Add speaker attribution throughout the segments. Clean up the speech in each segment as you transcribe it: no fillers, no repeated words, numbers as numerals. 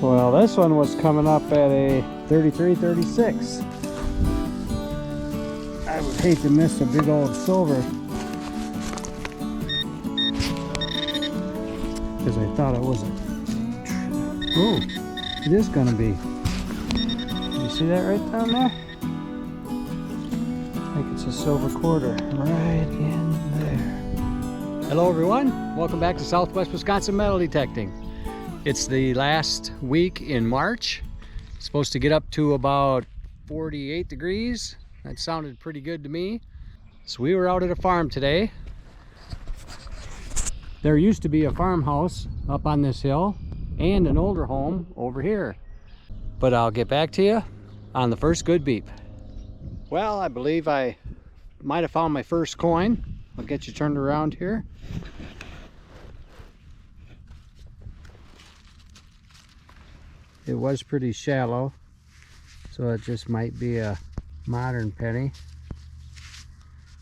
Speaker 1: Well, this one was coming up at a 33-36. I would hate to miss a big old silver, because I thought it was a... Oh, it is going to be. You see that right down there? I think it's a silver quarter right in there. Hello everyone, welcome back to Southwest Wisconsin Metal Detecting. It's the last week in March. It's supposed to get up to about 48 degrees. That sounded pretty good to me. So we were out at a farm today. There used to be a farmhouse up on this hill and an older home over here. But I'll get back to you on the first good beep. Well, I believe I might have found my first coin. I'll get you turned around here. It was pretty shallow, so it just might be a modern penny.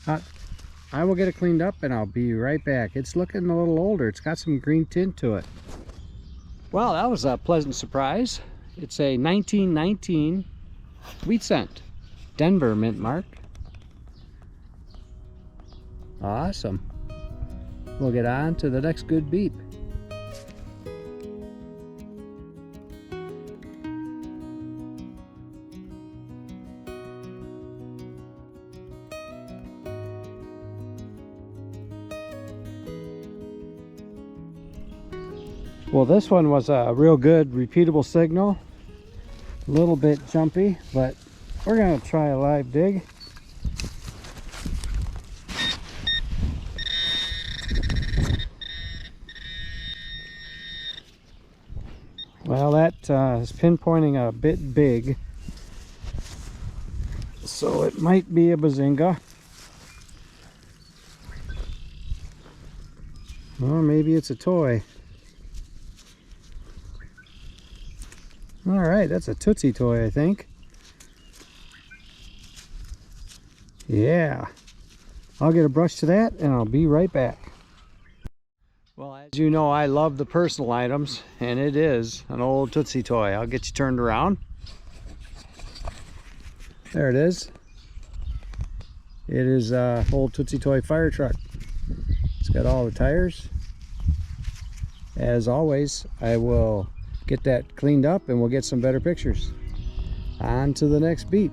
Speaker 1: I will get it cleaned up and I'll be right back. It's looking a little older. It's got some green tint to it. Well, that was a pleasant surprise. It's a 1919 wheat cent, Denver mint mark. Awesome. We'll get on to the next good beep. Well, this one was a real good repeatable signal. A little bit jumpy, but we're going to try a live dig. Well, that is pinpointing a bit big, so it might be a bazinga. Or maybe it's a toy. All right, that's a Tootsie toy, I think. Yeah, I'll get a brush to that and I'll be right back. Well, as you know, I love the personal items, and it is an old Tootsie toy. I'll get you turned around. There it is. It is a old Tootsie toy fire truck. It's got all the tires. As always, I will get that cleaned up and we'll get some better pictures. On to the next beep.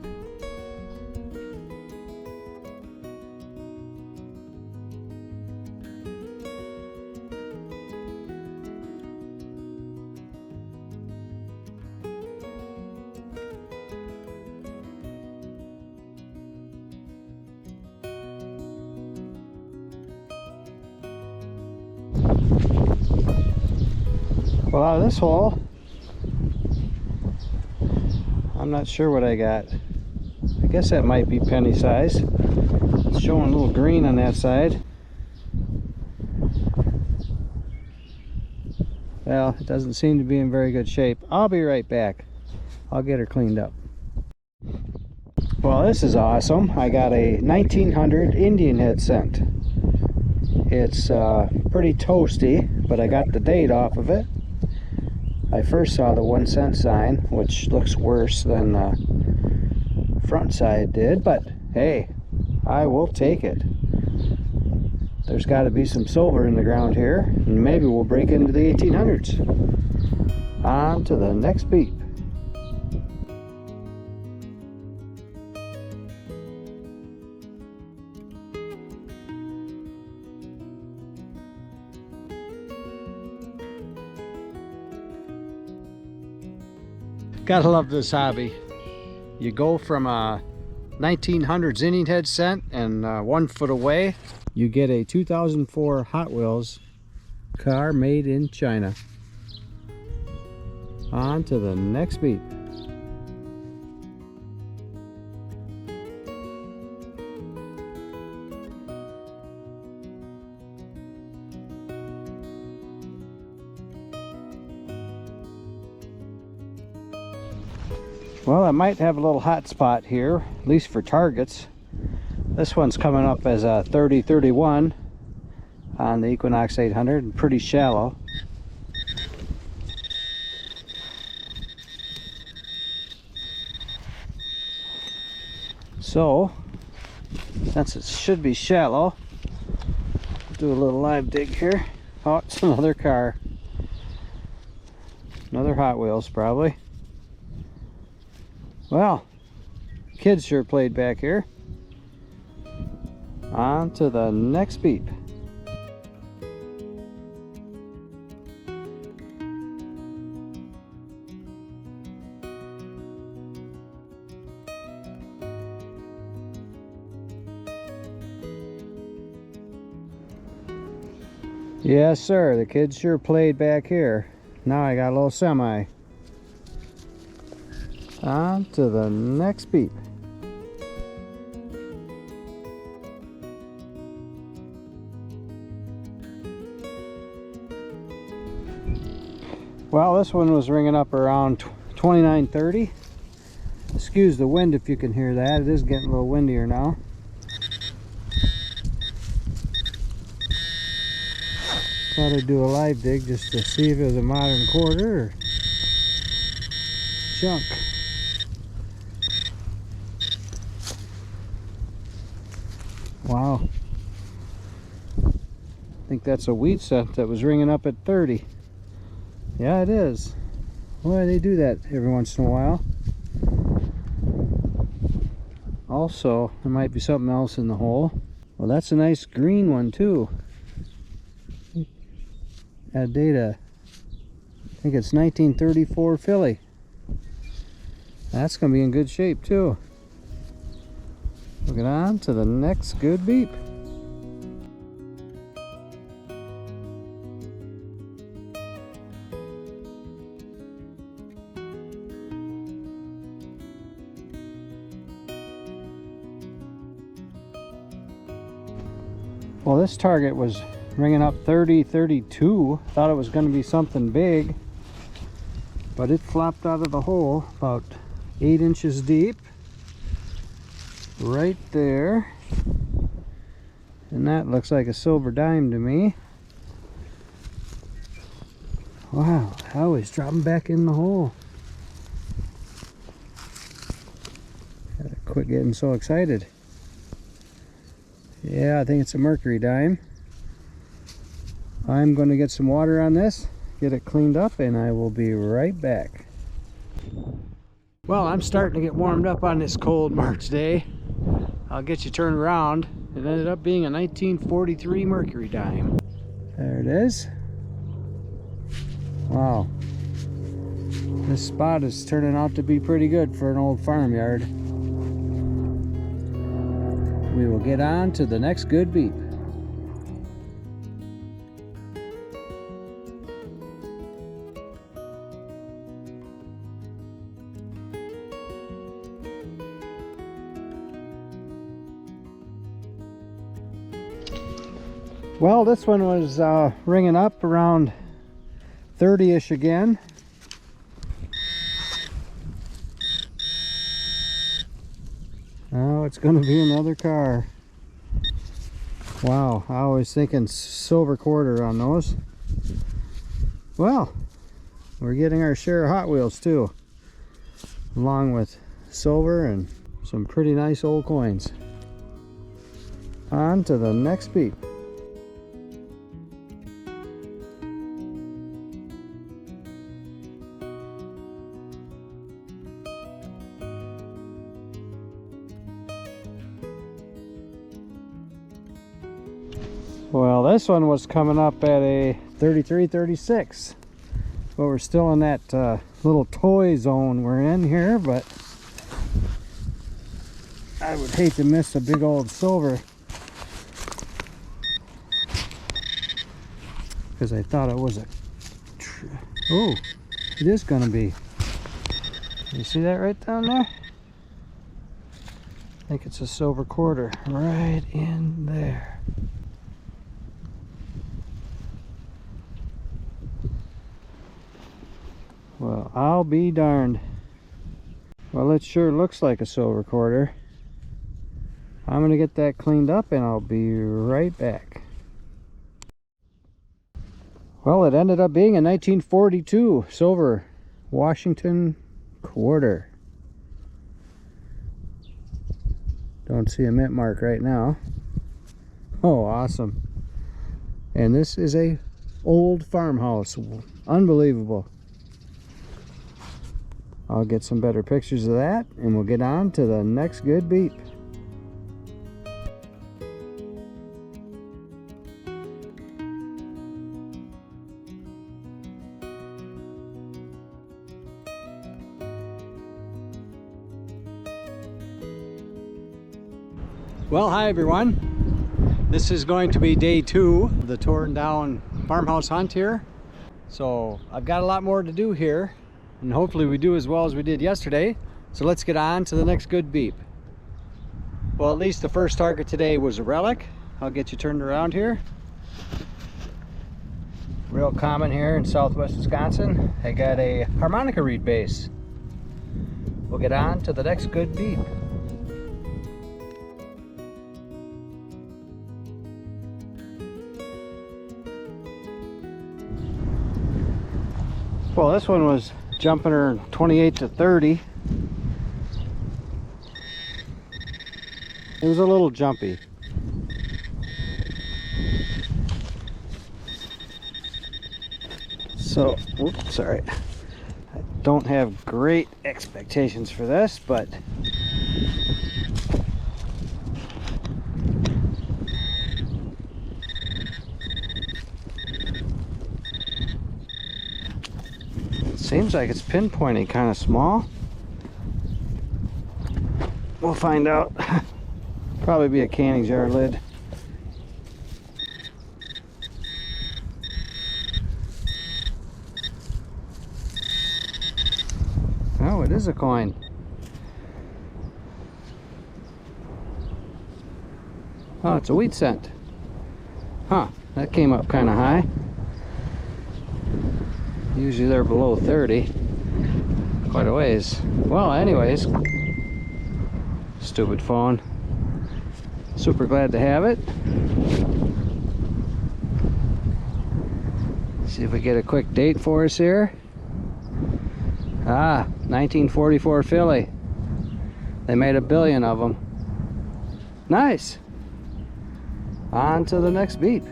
Speaker 1: Well, out of this hole, I'm not sure what I got. I guess that might be penny size. It's showing a little green on that side. Well, it doesn't seem to be in very good shape. I'll be right back. I'll get her cleaned up. Well, this is awesome. I got a 1900 Indian head cent. It's pretty toasty, but I got the date off of it. I first saw the 1 cent sign, which looks worse than the front side did, but hey, I will take it. There's got to be some silver in the ground here, and maybe we'll break into the 1800s. On to the next beep. Gotta love this hobby. You go from a 1900s Indian head cent, and 1 foot away you get a 2004 Hot Wheels car made in China. On to the next beep. Well, I might have a little hot spot here, at least for targets. This one's coming up as a 30-31 on the Equinox 800, and pretty shallow. So, since it should be shallow, do a little live dig here. Oh, it's another car. Another Hot Wheels, probably. Well, kids sure played back here. On to the next beep. Yes, sir. The kids sure played back here. Now I got a little semi. On to the next beep. Well, this one was ringing up around 29:30. Excuse the wind if you can hear that. It is getting a little windier now. Thought I'd do a live dig just to see if it was a modern quarter or junk. Wow. I think that's a wheat set that was ringing up at 30. Yeah, it is. Why do they do that every once in a while? Also, there might be something else in the hole. Well, that's a nice green one too. Add data. I think it's 1934 Philly. That's going to be in good shape too. We'll get on to the next good beep. Well, this target was ringing up 30-32. Thought it was going to be something big, but it flopped out of the hole about 8 inches deep right there, and that looks like a silver dime to me. Wow, how is dropping back in the hole? Gotta quit getting so excited. Yeah, I think it's a mercury dime. I'm going to get some water on this, get it cleaned up, and I will be right back. Well, I'm starting to get warmed up on this cold March day. I'll get you turned around. It ended up being a 1943 mercury dime. There it is. Wow. This spot is turning out to be pretty good for an old farmyard. We will get on to the next good beep. Well, this one was ringing up around 30-ish again. Oh, it's going to be another car. Wow, I was thinking silver quarter on those. Well, we're getting our share of Hot Wheels too, along with silver and some pretty nice old coins. On to the next beep. Well, this one was coming up at a 33-36. But we're still in that little toy zone we're in here, but I would hate to miss a big old silver, because I thought it was a oh, it is gonna be. You see that right down there? I think it's a silver quarter right in there. Well, I'll be darned. Well, it sure looks like a silver quarter. I'm gonna get that cleaned up and I'll be right back. Well, it ended up being a 1942 silver Washington quarter. Don't see a mint mark right now. Oh, awesome. And this is a old farmhouse. Unbelievable. I'll get some better pictures of that and we'll get on to the next good beep. Well, hi everyone. This is going to be day 2 of the torn down farmhouse hunt here. So I've got a lot more to do here, and hopefully we do as well as we did yesterday. So let's get on to the next good beep. Well, at least the first target today was a relic. I'll get you turned around here. Real common here in southwest Wisconsin. I got a harmonica reed base. We'll get on to the next good beep. Well, this one was jumping her 28 to 30. It was a little jumpy. So, oops, sorry. I don't have great expectations for this, but seems like it's pinpointing kind of small. We'll find out. Probably be a canning jar lid. Oh, it is a coin. Oh, it's a wheat cent. Huh, that came up kind of high. Usually they're below 30. Quite a ways. Well, anyways, stupid phone. Super glad to have it. See if we get a quick date for us here. Ah, 1944 Philly. They made 1 billion of them. Nice. On to the next beep.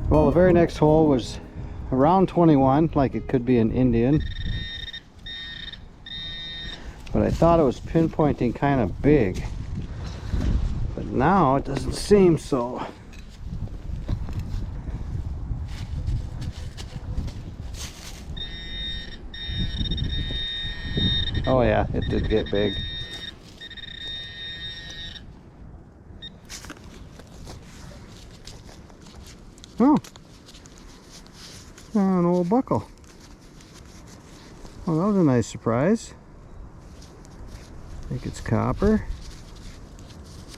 Speaker 1: Well, the very next hole was around 21, like it could be an Indian. But I thought it was pinpointing kind of big. But now it doesn't seem so. Oh yeah, it did get big. Oh, an old buckle. Well, that was a nice surprise. I think it's copper.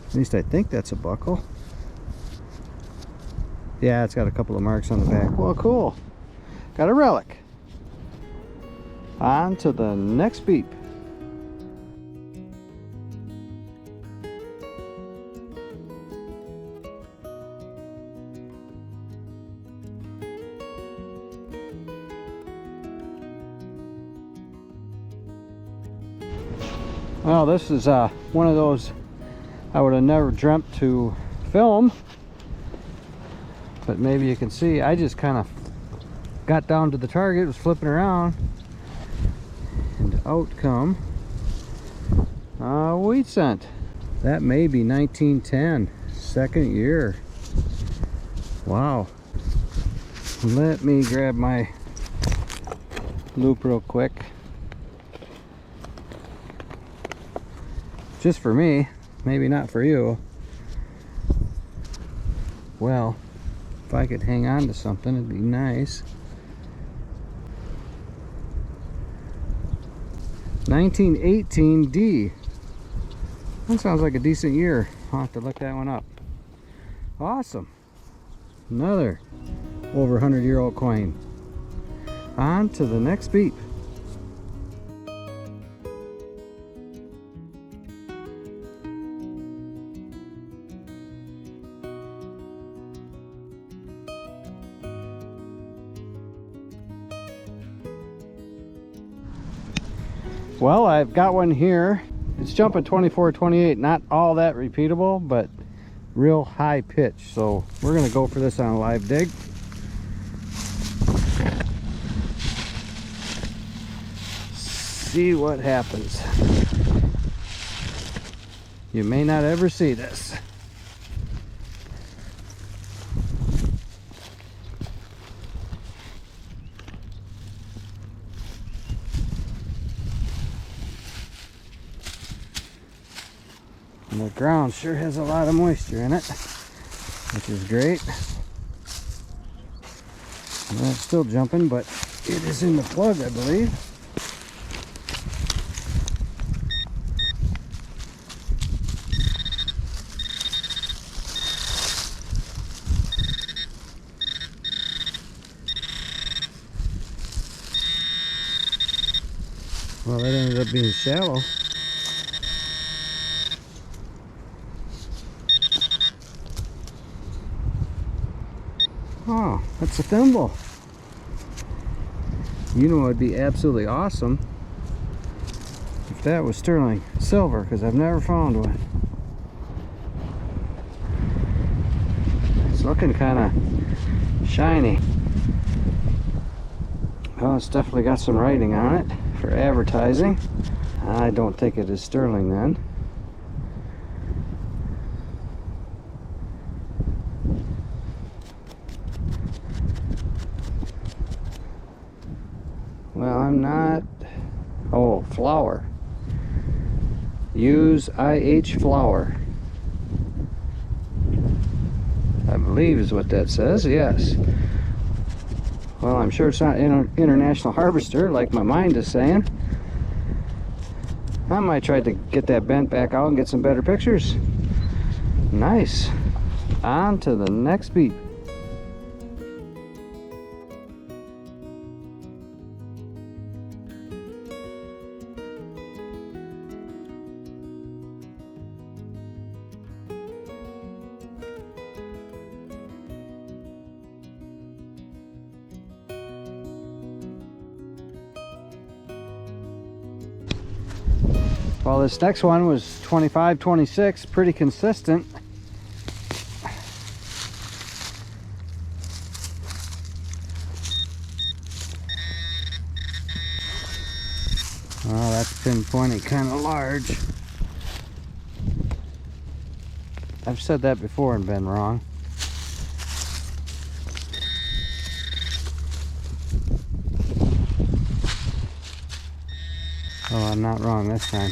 Speaker 1: At least I think that's a buckle. Yeah, it's got a couple of marks on the back. Well, cool. Got a relic. On to the next beep. Well, this is one of those I would have never dreamt to film, but maybe you can see I just kind of got down to the target, was flipping around, and out come a wheat cent. That may be 1910, second year. Wow. Let me grab my loop real quick. Just for me, maybe not for you. Well, if I could hang on to something, it'd be nice. 1918 D. That sounds like a decent year. I'll have to look that one up. Awesome. Another over 100-year-old coin. On to the next beep. Well, I've got one here. It's jumping 24-28, not all that repeatable, but real high pitch. So we're gonna go for this on a live dig. See what happens. You may not ever see this. And the ground sure has a lot of moisture in it, which is great. And it's still jumping, but it is in the plug, I believe. Well, that ended up being shallow. Oh, that's a thimble. You know, it'd be absolutely awesome if that was sterling silver, because I've never found one. It's looking kind of shiny. Well, it's definitely got some writing on it for advertising. I don't think it is sterling then. Well, I'm not. Oh, flour. Use IH flour, I believe is what that says. Yes. Well, I'm sure it's not International Harvester like my mind is saying. I might try to get that bent back out and get some better pictures. Nice. On to the next beat. Well, this next one was 25-26, pretty consistent. Oh, that's pinpointed kind of large. I've said that before and been wrong. Oh, I'm not wrong this time.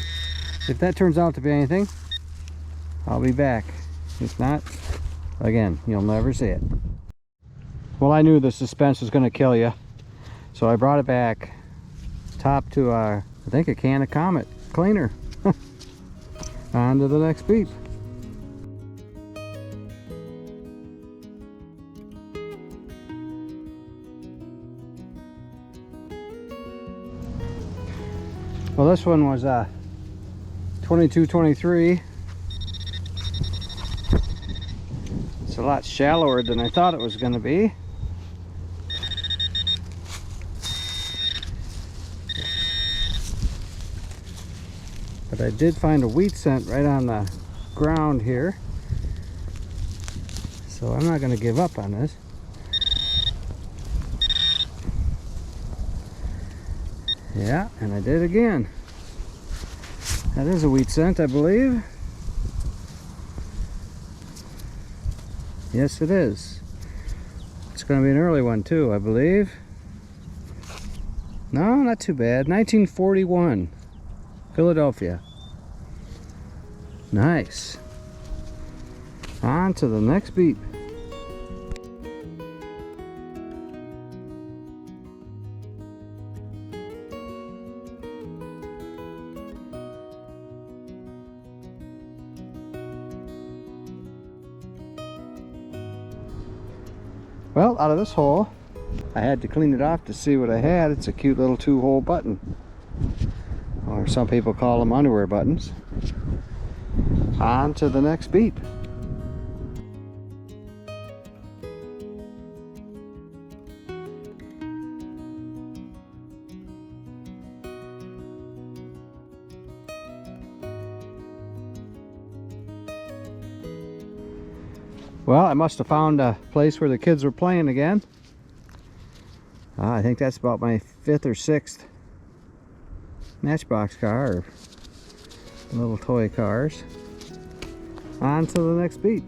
Speaker 1: If that turns out to be anything, I'll be back. If not, again, you'll never see it. Well, I knew the suspense was going to kill you, so I brought it back. Top to, I think, a can of Comet cleaner. On to the next beep. Well, this one was 22-23. It's a lot shallower than I thought it was going to be. But I did find a wheat scent right on the ground here. So I'm not going to give up on this. Yeah, and I did again. That is a wheat scent, I believe. Yes, it is. It's going to be an early one too, I believe. No, not too bad. 1941, Philadelphia. Nice. On to the next beat. Well, out of this hole, I had to clean it off to see what I had. It's a cute little 2-hole button, or some people call them underwear buttons. On to the next beep. Well, I must have found a place where the kids were playing again. I think that's about my 5th or 6th Matchbox car, or little toy cars. On to the next beat.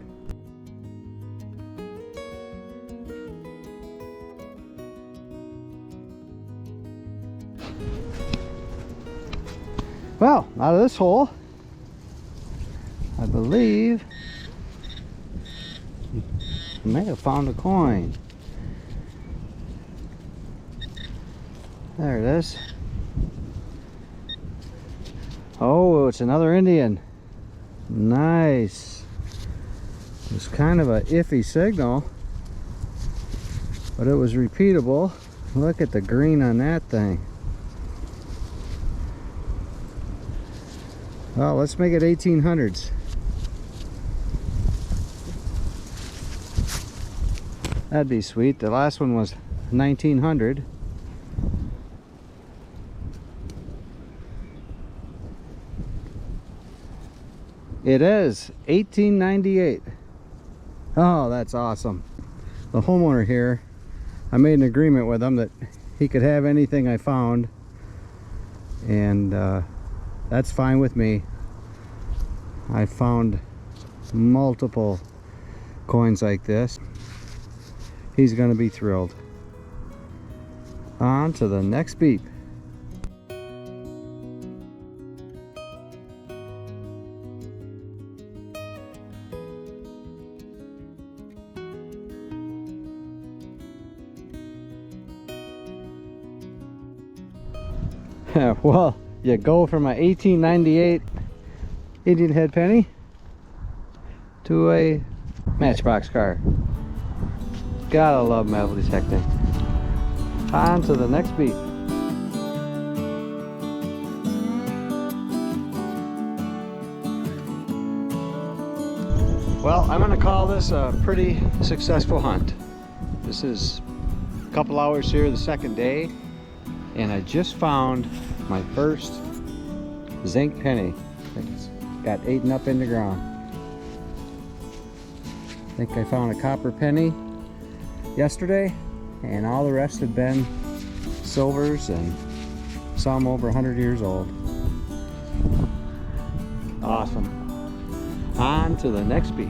Speaker 1: Well, out of this hole, I believe I may have found a coin. There it is. Oh, it's another Indian. Nice. It's kind of a iffy signal, but it was repeatable. Look at the green on that thing. Well, let's make it 1800s. That'd be sweet. The last one was 1900. It is 1898. Oh, that's awesome. The homeowner here, I made an agreement with him that he could have anything I found, and that's fine with me. I found multiple coins like this. He's gonna be thrilled. On to the next beat. Well, you go from a 1898 Indian head penny to a Matchbox car. Gotta love metal detecting. On to the next beat. Well, I'm gonna call this a pretty successful hunt. This is a couple hours here the second day, and I just found my first zinc penny. It's got eaten up in the ground. I think I found a copper penny yesterday, and all the rest have been silvers, and some over 100 years old. Awesome. On to the next beat.